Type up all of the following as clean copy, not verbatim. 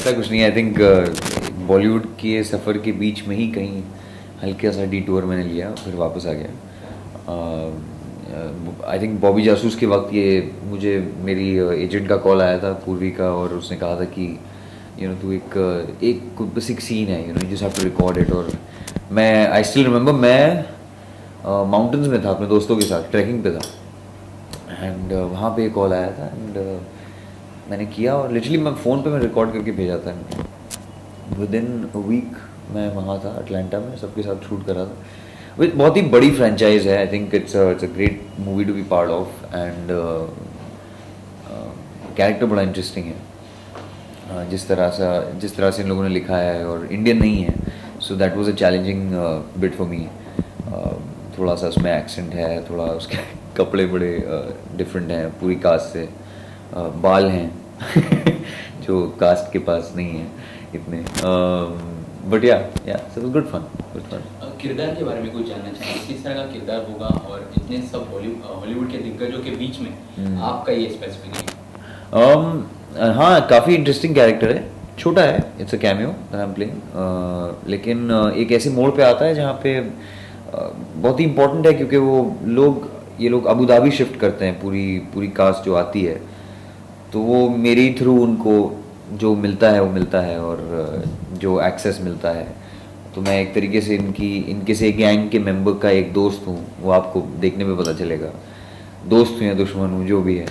ऐसा कुछ नहीं है। आई थिंक बॉलीवुड के सफ़र के बीच में ही कहीं हल्का सा डिटूर मैंने लिया, फिर वापस आ गया। आई थिंक बॉबी जासूस के वक्त ये मुझे मेरी एजेंट का कॉल आया था, पूर्वी का, और उसने कहा था कि तू एक बस एक सीन है, you just have to record it. और मैं आई स्टिल रिमेंबर, मैं माउंटेन्स में था अपने दोस्तों के साथ, ट्रैकिंग पे था, एंड वहाँ पे एक कॉल आया था, एंड मैंने किया, और लिटरली मैं फ़ोन पे मैं रिकॉर्ड करके भेजा था। विद इन अ वीक मैं वहाँ था अटलांटा में, सबके साथ शूट कर रहा था। बहुत ही बड़ी फ्रेंचाइज है। I think it's a great movie to be part of, and character बड़ा इंटरेस्टिंग है, जिस तरह से इन लोगों ने लिखा है, और इंडियन नहीं है, so that was a challenging bit for me. थोड़ा सा उसमें एक्सेंट है, थोड़ा उसके कपड़े बड़े डिफरेंट हैं पूरी कास्ट से, बाल हैं जो कास्ट के पास नहीं है इतने, बट या सो गुड फन। किरदार के बारे में कुछ जानना चाहिए, किस तरह का किरदार होगा, और इतने सब हॉलीवुड के दिग्गजों के बीच में आपका ये स्पेसिफिक है? हाँ, काफ़ी इंटरेस्टिंग कैरेक्टर है, छोटा है, it's a cameo that I am playing, लेकिन एक ऐसे मोड़ पे आता है जहाँ पे बहुत ही इम्पोर्टेंट है, क्योंकि ये लोग अबू धाबी शिफ्ट करते हैं, पूरी कास्ट जो आती है, तो वो मेरे ही थ्रू उनको जो मिलता है वो मिलता है, और जो एक्सेस मिलता है, तो मैं एक तरीके से इनके से एक गैंग के मेंबर का एक दोस्त हूँ। वो आपको देखने में पता चलेगा, दोस्त हूँ या दुश्मन हूँ, जो भी है।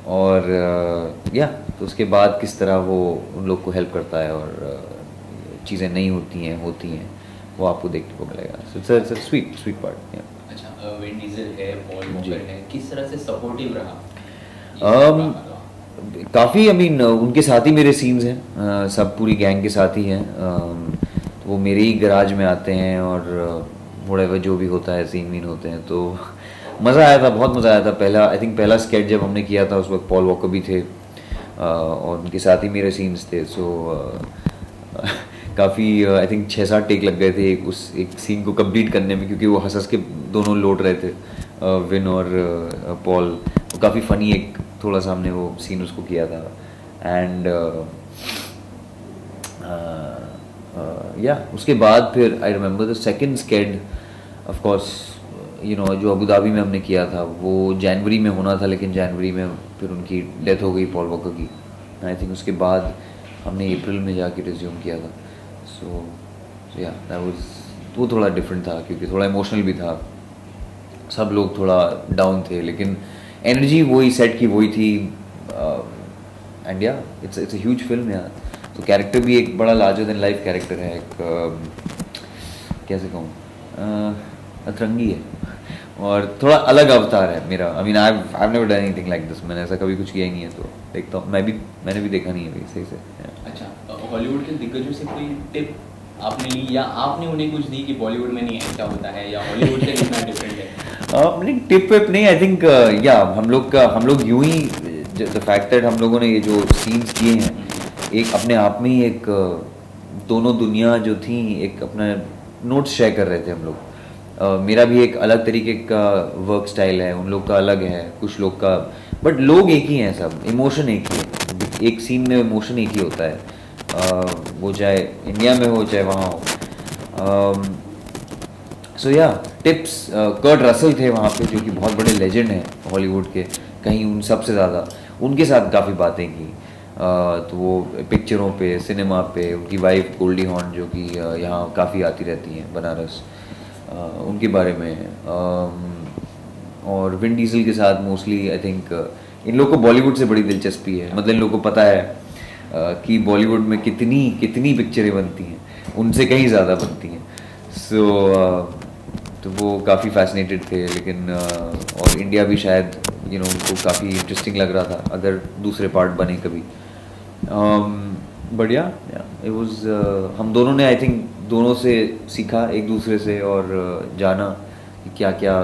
और तो उसके बाद किस तरह वो उन लोग को हेल्प करता है, और चीज़ें नहीं होती हैं, वो आपको देखने को मिलेगा। So it's a sweet part. अच्छा, विन डीजल है, पॉल वॉकर है, किस तरह से सपोर्टिव रहा? काफ़ी, आई मीन उनके साथ ही मेरे सीन्स हैं, सब पूरी गैंग के साथ ही हैं, तो वो मेरे ही गराज में आते हैं, और व्हाटएवर जो भी होता है सीन वीन होते हैं, तो मज़ा आया था, बहुत मज़ा आया था। आई थिंक पहला स्केच जब हमने किया था उस वक्त पॉल वॉकर भी थे, और उनके साथ ही मेरे सीन्स थे, सो काफ़ी आई थिंक 6-7 टेक लग गए थे एक सीन को कंप्लीट करने में, क्योंकि वो हंस के दोनों लौट रहे थे, विन और पॉल। वो काफ़ी फ़नी एक थोड़ा सा हमने वो सीन उसको किया था, एंड उसके बाद फिर I remember the second scared, of course जो अबू धाबी में हमने किया था, वो जनवरी में होना था, लेकिन जनवरी में फिर उनकी डेथ हो गई पॉल वॉकर की। आई थिंक उसके बाद हमने अप्रैल में जाके रिज्यूम किया था। सो दैट वाज, वो थोड़ा डिफरेंट था, क्योंकि थोड़ा इमोशनल भी था, सब लोग थोड़ा डाउन थे, लेकिन एनर्जी वही सेट की वही थी, and it's a huge film यार। तो कैरेक्टर भी एक बड़ा लार्जर देन लाइफ कैरेक्टर है, एक कैसे कहूँ, अतरंगी है, और थोड़ा अलग अवतार है मेरा। आई mean I have never done anything like this, मैंने ऐसा कभी कुछ किया ही नहीं है, तो देखता हूँ, मैंने भी देखा नहीं है अभी सही से। अच्छा, हॉलीवुड के दिग्गजों से कोई टिप आपने ली, या आपने उन्हें कुछ दी कि बॉलीवुड में नहीं ऐसा होता है, या हॉलीवुड से कितना डिफरेंट है? नहीं, टिप विप नहीं। आई थिंक हम लोग यूं ही, द फैक्ट दैट हम लोगों ने ये जो सीन्स किए हैं, एक अपने आप में ही एक दोनों दुनिया जो थी, एक अपना नोट्स शेयर कर रहे थे हम लोग। मेरा भी एक अलग तरीके का वर्क स्टाइल है, उन लोग का अलग है, कुछ लोग का, बट लोग एक ही हैं, सब इमोशन एक ही है, एक सीन में इमोशन एक ही होता है, वो चाहे इंडिया में हो चाहे वहाँ हो। सो टिप्स, कर्ट रसल थे वहाँ पे, जो कि बहुत बड़े लेजेंड हैं हॉलीवुड के, कहीं उन सबसे ज़्यादा, उनके साथ काफ़ी बातें की। तो वो पिक्चरों पे, सिनेमा पे, उनकी वाइफ गोल्डी हॉर्न जो कि यहाँ काफ़ी आती रहती हैं बनारस, उनके बारे में, और विन डीजल के साथ मोस्टली। आई थिंक इन लोग को बॉलीवुड से बड़ी दिलचस्पी है, मतलब इन लोग को पता है कि बॉलीवुड में कितनी पिक्चरें बनती हैं, उनसे कहीं ज़्यादा बनती हैं। सो तो वो काफ़ी फैसिनेटेड थे, लेकिन और इंडिया भी शायद उनको काफ़ी इंटरेस्टिंग लग रहा था अगर दूसरे पार्ट बने कभी। बट इट वाज, हम दोनों ने आई थिंक दोनों से सीखा एक दूसरे से, और जाना कि क्या क्या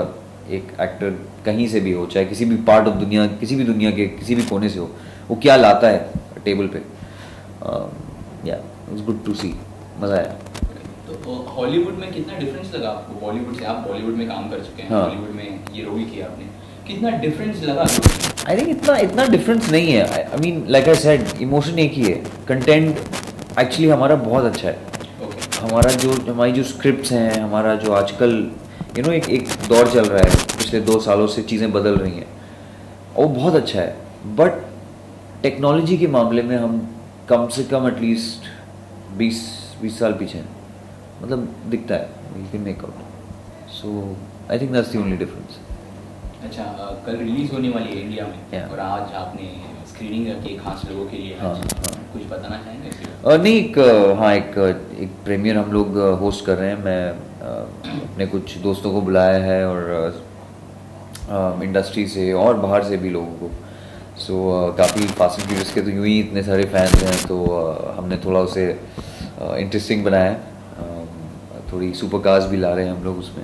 एक एक्टर कहीं से भी हो, चाहे किसी भी पार्ट ऑफ दुनिया, किसी भी दुनिया के किसी भी कोने से हो, वो क्या लाता है टेबल पे। इट वाज गुड टू सी, मज़ा आया। तो हॉलीवुड में कितना डिफरेंस लगा आपको बॉलीवुड से? आप बॉलीवुड में काम कर चुके हैं, हाँ। हॉलीवुड में ये रोल किया आपने, कितना डिफरेंस लगा? आई थिंक इतना डिफरेंस नहीं है. I mean like I said, emotion एक ही है. कंटेंट एक्चुअली हमारा बहुत अच्छा है. हमारी जो स्क्रिप्ट्स हैं, हमारा जो आजकल एक दौर चल रहा है, पिछले 2 सालों से चीज़ें बदल रही हैं, वो बहुत अच्छा है. बट टेक्नोलॉजी के मामले में हम कम से कम एटलीस्ट 20 साल पीछे हैं. मतलब दिखता है, you can make out. So I think that's the only difference. अच्छा, कल रिलीज होने वाली है इंडिया में, और आज आपने स्क्रीनिंग रखी है खास लोगों के लिए. कुछ बताना चाहेंगे इसके? नहीं, एक प्रीमियर हम लोग होस्ट कर रहे हैं. मैं अपने कुछ दोस्तों को बुलाया है, और इंडस्ट्री से और बाहर से भी लोगों को. सो काफ़ी फास्ट एंड फ्यूरियस के तो यूं ही इतने सारे फैंस हैं, तो हमने थोड़ा उसे इंटरेस्टिंग बनाया है. थोड़ी सुपर कार्स भी ला रहे हैं हम लोग उसमें.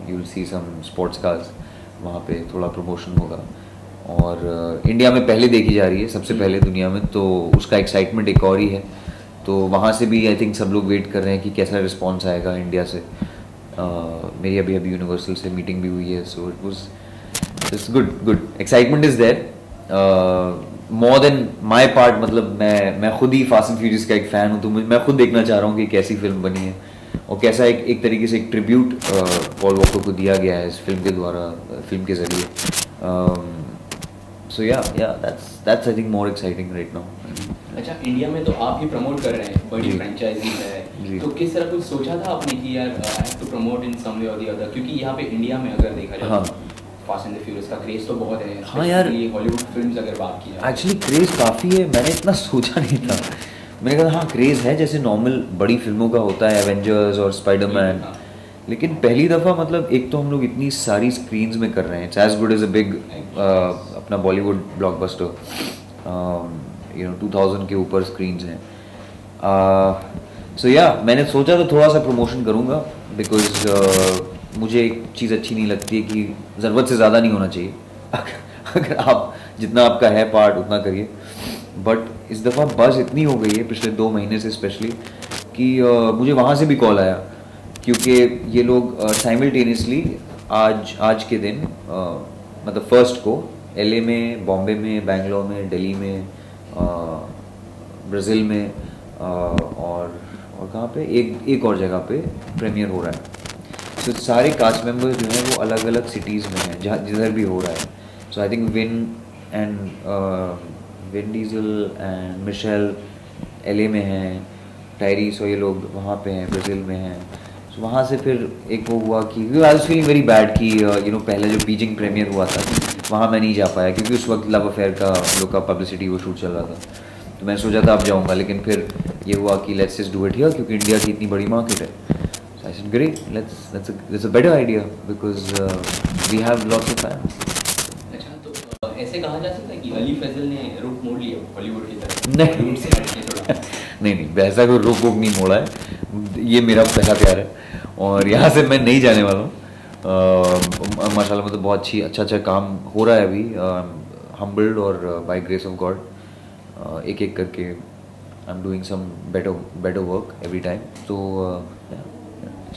You will see some sports cars, वहाँ पे थोड़ा प्रमोशन होगा. और इंडिया में पहले देखी जा रही है, सबसे पहले दुनिया में, तो उसका एक्साइटमेंट एक और ही है. तो वहाँ से भी आई थिंक सब लोग वेट कर रहे हैं कि कैसा रिस्पॉन्स आएगा इंडिया से. मेरी अभी यूनिवर्सल से मीटिंग भी हुई है. So it was good. Excitement is there more than my part. मतलब मैं खुद ही फास्ट एंड फ्यूरियस का एक फ़ैन हूँ, तो मैं खुद देखना चाह रहा हूँ कि कैसी फिल्म बनी है, और कैसा एक तरीके से एक ट्रिब्यूट पॉल वॉकर को दिया गया है इस फिल्म के द्वारा, फिल्म के ज़रिए. सो या that's I think more exciting right now. अच्छा, इंडिया में तो आप ही प्रमोट कर रहे हैं, बड़ी फ्रेंचाइजी है, तो किस तरह कुछ सोचा था आपने कि यार आई हैव टू प्रमोट इन सम वे और द अदर? क्योंकि यहाँ पे इंडिया में अगर देखा जाए, फास्ट एंड द फ्यूरियस का क्रेज तो बहुत है. हाँ यार, हॉलीवुड फिल्म्स अगर बात की जाए, एक्चुअली क्रेज काफ़ी है. मैंने इतना सोचा नहीं था. मैंने कहा हाँ क्रेज़ है, जैसे नॉर्मल बड़ी फिल्मों का होता है, एवेंजर्स और स्पाइडरमैन. लेकिन पहली दफ़ा मतलब एक तो हम लोग इतनी सारी स्क्रीन्स में कर रहे हैं. It's as good as a big अपना बॉलीवुड ब्लॉकबस्टर. 2000 के ऊपर स्क्रीन्स हैं. सो या मैंने सोचा तो थोड़ा सा प्रमोशन करूँगा, बिकॉज मुझे एक चीज़ अच्छी नहीं लगती है कि ज़रूरत से ज़्यादा नहीं होना चाहिए. अगर आप जितना आपका है पार्ट उतना करिए. बट इस दफ़ा बस इतनी हो गई है पिछले 2 महीने से स्पेशली, कि मुझे वहाँ से भी कॉल आया, क्योंकि ये लोग साइमल्टेनियसली आज के दिन मतलब फर्स्ट को LA में, बॉम्बे में, बेंगलोर में, दिल्ली में, ब्राज़ील में, और कहाँ पे एक और जगह पे प्रीमियर हो रहा है. तो सारे कास्ट मेंबर्स जो हैं वो अलग अलग सिटीज़ में हैं, जहाँ जिधर भी हो रहा है. So I think Vin Diesel and Michelle LA में हैं, टायरीस और ये लोग वहाँ पे हैं, ब्राज़ील में हैं. तो वहाँ से फिर एक वो हुआ कि I was feeling very bad कि पहले जो बीजिंग प्रीमियर हुआ था वहाँ मैं नहीं जा पाया, क्योंकि उस वक्त लव अफेयर का हम लोग का पब्लिसिटी वो शूट चल रहा था. तो मैं सोचा था अब जाऊँगा, लेकिन फिर ये हुआ कि let's just do it here, क्योंकि इंडिया की इतनी बड़ी मार्केट है. So I said great, that's a better idea because we have lots of fans. अच्छा, तो ऐसे कहा जा सकता है कि अली फैजल ने रुख मोड़ लिया हॉलीवुड की तरफ? नहीं, वैसा कोई रुख नहीं मोड़ा है. ये मेरा पहला प्यार है, और यहाँ से मैं नहीं जाने वाला हूँ. माशाल्लाह मतलब बहुत अच्छा काम हो रहा है अभी. हम्बल्ड और बाय ग्रेस ऑफ गॉड एक करके I am doing some better work every time. तो आई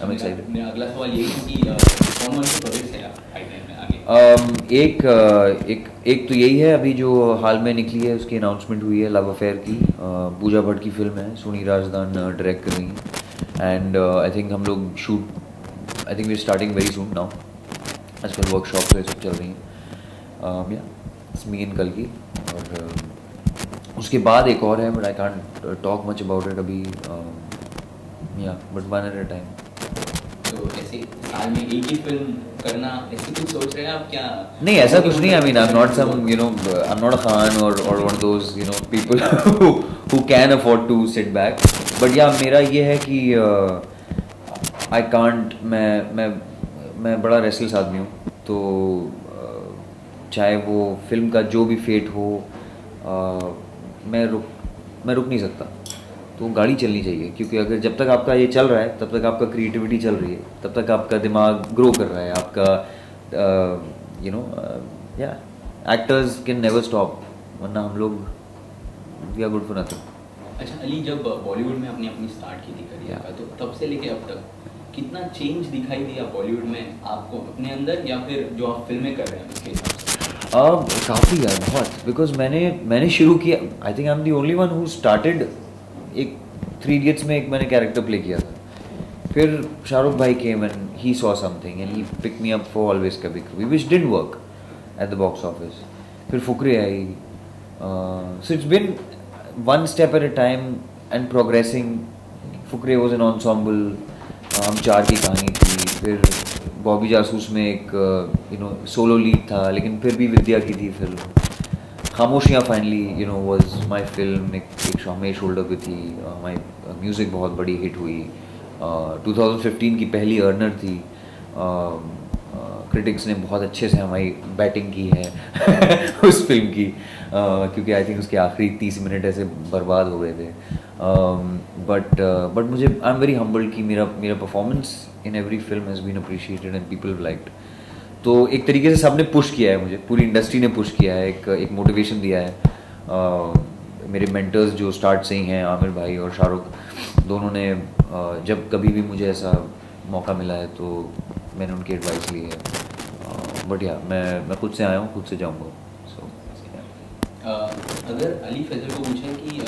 एम एक्साइटेड. अगला सवाल ये है कि कौन से प्रोजेक्ट्स हैं पाइपलाइन में आगे? एक तो यही है अभी जो हाल में निकली है, उसकी अनाउंसमेंट हुई है, लव अफेयर की. पूजा भट्ट की फिल्म है, सोनी राजदान डायरेक्ट कर रही है. एंड आई थिंक हम लोग I think we are starting very soon now. आजकल वर्कशॉप ये सब चल रही हैं. मी एंड कल की. और उसके बाद एक और है, but I can't talk much about it अभी. But one at a time. तो ऐसे साल में एक ही फिल्म करना, ऐसे कुछ सोच रहे हैं आप क्या? नहीं, ऐसा कुछ नहीं. I mean I am not some I am not a Khan और one of those people who can afford to sit back. But yeah मेरा ये है कि आई कांट. मैं बड़ा रेस्टलेस आदमी हूँ, तो चाहे वो फिल्म का जो भी फेट हो, मैं रुक नहीं सकता. तो गाड़ी चलनी चाहिए, क्योंकि अगर जब तक आपका ये चल रहा है तब तक आपका क्रिएटिविटी चल रही है, तब तक आपका दिमाग ग्रो कर रहा है. आपका या एक्टर्स कैन नेवर स्टॉप, वरना हम लोग we are good for nothing. अच्छा अली, जब बॉलीवुड में अपनी स्टार्ट की थी करियर का, तो तब से लेके अब तक कितना चेंज दिखाई दिया बॉलीवुड में आपको अपने अंदर, या फिर जो आप फिल्में कर रहे हैं उसके हिसाब से? काफ़ी यार, बहुत, बिकॉज मैंने शुरू किया, I think I am the only one who started, एक 3 इडियट्स में एक मैंने कैरेक्टर प्ले किया था, फिर शाहरुख भाई came and he saw something and he pick me up for always Kabhi Kabhi, which didn't work at the box office, फिर फुकरे आई, so it's been one step at a time and progressing. Fukrey was an ensemble, हम 4 की कहानी थी, फिर बॉबी जासूस में एक solo lead था, लेकिन फिर भी विद्या की थी film. Khamoshiyan finally was my film, एक हमें शोल्डर पे थी, माय म्यूज़िक बहुत बड़ी हिट हुई. 2015 की पहली अर्नर थी. क्रिटिक्स ने बहुत अच्छे से हमारी बैटिंग की है उस फिल्म की, क्योंकि आई थिंक उसके आखिरी 30 मिनट ऐसे बर्बाद हो गए थे. बट मुझे आई एम वेरी हम्बल्ड कि मेरा performance in every film has been appreciated and people liked. तो एक तरीके से सबने पुश किया है मुझे, पूरी इंडस्ट्री ने पुश किया है, एक मोटिवेशन दिया है. मेरे मेंटर्स जो स्टार्ट से ही हैं, आमिर भाई और शाहरुख, दोनों ने जब कभी भी मुझे ऐसा मौका मिला है तो मैंने उनकी एडवाइस ली है. बट या मैं खुद से आया हूँ, खुद से जाऊँगा. सो अगर अली फैजल को पूछें कि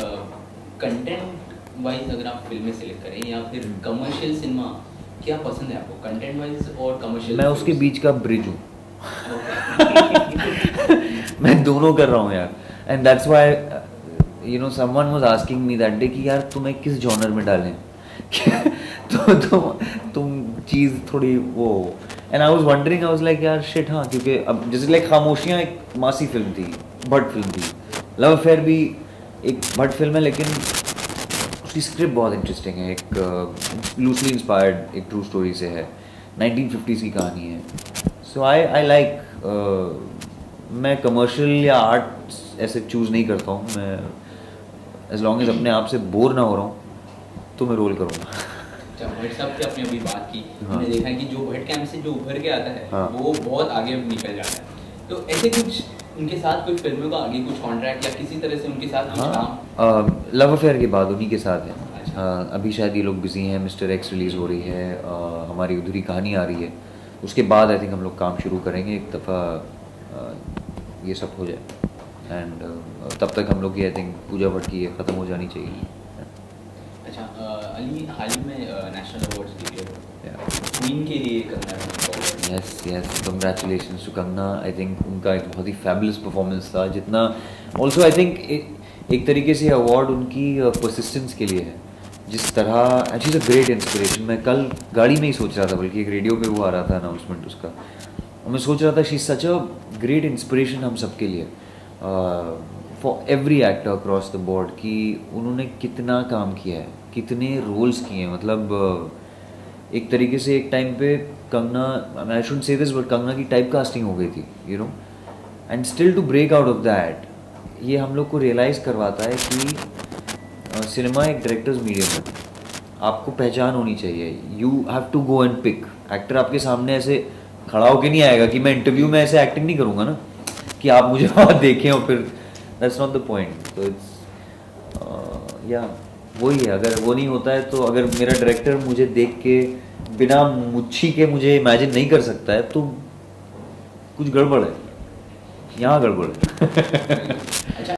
कंटेंट वाइज अगर आप फिल्में सेलेक्ट करें या फिर कमर्शियल सिनेमा, क्या पसंद है आपको, कंटेंट वाइज और कमर्शियल? मैं उसके बीच का ब्रिज हूँ. मैं दोनों कर रहा हूँ यार. And that's why someone was asking me that day कि यार तुम्हें किस जॉनर में डालें तो तुम चीज़ थोड़ी वो. And I was wondering, I was like यार शिट, हाँ, क्योंकि अब जैसे लाइक खामोशियाँ एक मासी फिल्म थी, भट्ट फिल्म थी. लव अफेयर भी एक भट्ट फिल्म है, लेकिन उसकी स्क्रिप्ट बहुत इंटरेस्टिंग है, एक लूजली इंस्पायर्ड एक ट्रू स्टोरी से है, 1950s की कहानी है. सो आई लाइक, मैं कमर्शियल या आर्ट ऐसे चूज़ नहीं करता हूँ. मैं एज लॉन्ग एज अपने आप से बोर ना हो रहा हूँ तो मैं रोल करूँगा. भट्ट साहब की आपने अभी बात की, हाँ. हमने देखा है कि जो भट्ट कैंप से जो उभर के आता है, हाँ. वो बहुत आगे निकल जाता है. तो ऐसे कुछ उनके साथ कुछ फिल्मों का आगे कुछ कॉन्ट्रैक्ट या किसी तरह से उनके साथ कुछ काम? लव अफेयर के बाद उन्हीं के साथ है. अच्छा. अभी शायद ये लोग बिजी हैं, मिस्टर एक्स रिलीज़ हो रही है, हमारी अधूरी कहानी आ रही है, उसके बाद आई थिंक हम लोग काम शुरू करेंगे एक दफ़ा ये सब हो जाए. एंड तब तक हम लोग की आई थिंक पूजा भट्ट की ख़त्म हो जानी चाहिए. अच्छा, अली हाल ही में नेशनल अवार्ड्स जीते हो, क्वीन के लिए Kangana. Yes, congratulations to Kangana. I think उनका एक बहुत ही फैबुलस परफॉर्मेंस था, जितना ऑल्सो आई थिंक एक तरीके से अवार्ड उनकी परसिस्टेंस के लिए है. जिस तरह she is a great inspiration. मैं कल गाड़ी में ही सोच रहा था, बल्कि एक रेडियो पे वो आ रहा था अनाउंसमेंट उसका, और मैं सोच रहा था she is such a great inspiration हम सब के लिए, for every actor across the board, कि उन्होंने कितना काम किया है, कितने रोल्स किए हैं. मतलब एक तरीके से एक टाइम पे Kangana, I shouldn't say this, but Kangana की टाइप कास्टिंग हो गई थी, and still to break out of that, ये हम लोग को रियलाइज़ करवाता है कि सिनेमा एक डायरेक्टर्स मीडियम है. आपको पहचान होनी चाहिए. You have to go and pick. Actor आपके सामने ऐसे खड़ा होके नहीं आएगा कि मैं इंटरव्यू में ऐसे एक्टिंग नहीं करूँगा ना, कि आप मुझे वहाँ देखें और फिर दैट्स नॉट द पॉइंट. तो इट्स या वही है. अगर वो नहीं होता है तो, अगर मेरा डायरेक्टर मुझे देख के बिना मुच्छी के मुझे इमेजिन नहीं कर सकता है तो कुछ गड़बड़ है, यहाँ गड़बड़ है. अच्छा,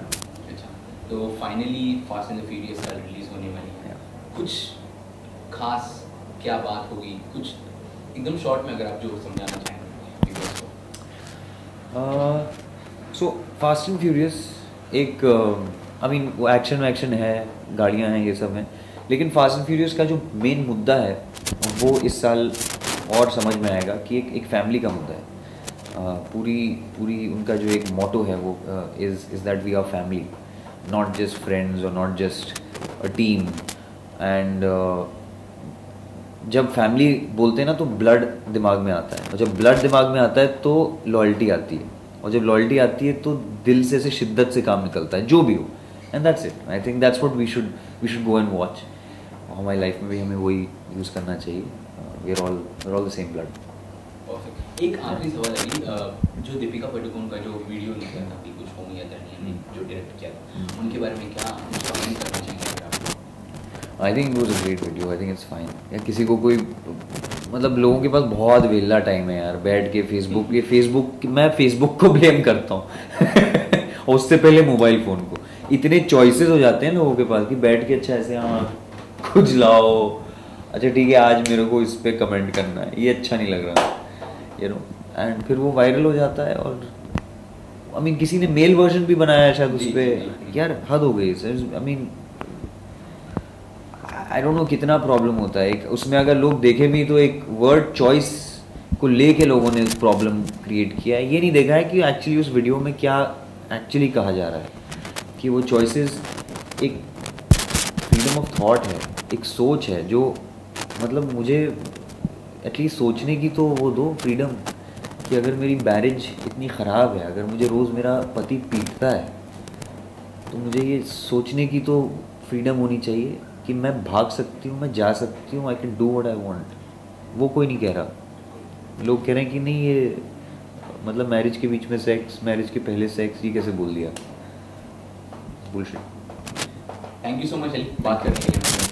तो finally fast and the furious कल रिलीज होने वाली है. कुछ खास क्या बात होगी, कुछ एकदम शॉर्ट में अगर आप जो समझाना चाहें व्यूअर्स को. सो फास्ट एंड फ्यूरियस एक आई मीन वो एक्शन है, गाड़ियाँ हैं, ये सब हैं, लेकिन फास्ट एंड फ्यूरियस का जो मेन मुद्दा है वो इस साल और समझ में आएगा कि एक फैमिली का मुद्दा है. पूरी उनका जो एक मोटो है वो is that we are family, not just friends और not just a team. And जब फैमिली बोलते हैं ना तो ब्लड दिमाग में आता है, और जब ब्लड दिमाग में आता है तो लॉयल्टी आती है, और जब लॉयल्टी आती है तो दिल से शिद्दत से काम निकलता है, जो भी हो. And that's it. I think that's what we should go and watch. हमारी लाइफ में भी हमें वही यूज़ करना चाहिए. We are all the same blood. Perfect. एक आखिरी सवाल है, जो दीपिका पादुकोण का जो वीडियो निकला था कि कुछ होमी या ने जो डायरेक्ट किया था, उनके बारे में क्या कमेंट करना चाहिए आप? I think it was a great video, I think it's fine. या किसी को कोई मतलब लोगों के पास बहुत वेला टाइम है यार बैठ के फेसबुक मैं फेसबुक को ब्लेम करता हूँ और उससे पहले मोबाइल फ़ोन को। इतने चॉइसेस हो जाते हैं लोगों के पास कि बैठ के अच्छा ऐसे हाँ कुछ लाओ, अच्छा ठीक है आज मेरे को इस पर कमेंट करना है, ये अच्छा नहीं लग रहा यू नो, एंड फिर वो वायरल हो जाता है। और आई मीन किसी ने मेल वर्जन भी बनाया है शायद उस पर, यार हद हो गई sir. I mean I don't know कितना प्रॉब्लम होता है एक उसमें, अगर लोग देखे भी तो एक वर्ड चॉइस को लेके लोगों ने प्रॉब्लम क्रिएट किया है। ये नहीं देखा है कि एक्चुअली उस वीडियो में क्या एक्चुअली कहा जा रहा है, कि वो चॉइसेस एक फ्रीडम ऑफ थॉट है, एक सोच है जो मतलब मुझे एटलीस्ट सोचने की तो वो दो फ्रीडम, कि अगर मेरी मैरिज इतनी ख़राब है, अगर मुझे रोज़ मेरा पति पीटता है, तो मुझे ये सोचने की तो फ्रीडम होनी चाहिए कि मैं भाग सकती हूँ, मैं जा सकती हूँ, I can do what I want. वो कोई नहीं कह रहा। लोग कह रहे हैं कि नहीं ये मतलब मैरिज के बीच में सेक्स, मैरिज के पहले सेक्स, ये कैसे बोल दिया, bullshit. Thank you so much Ali बात करने के लिए।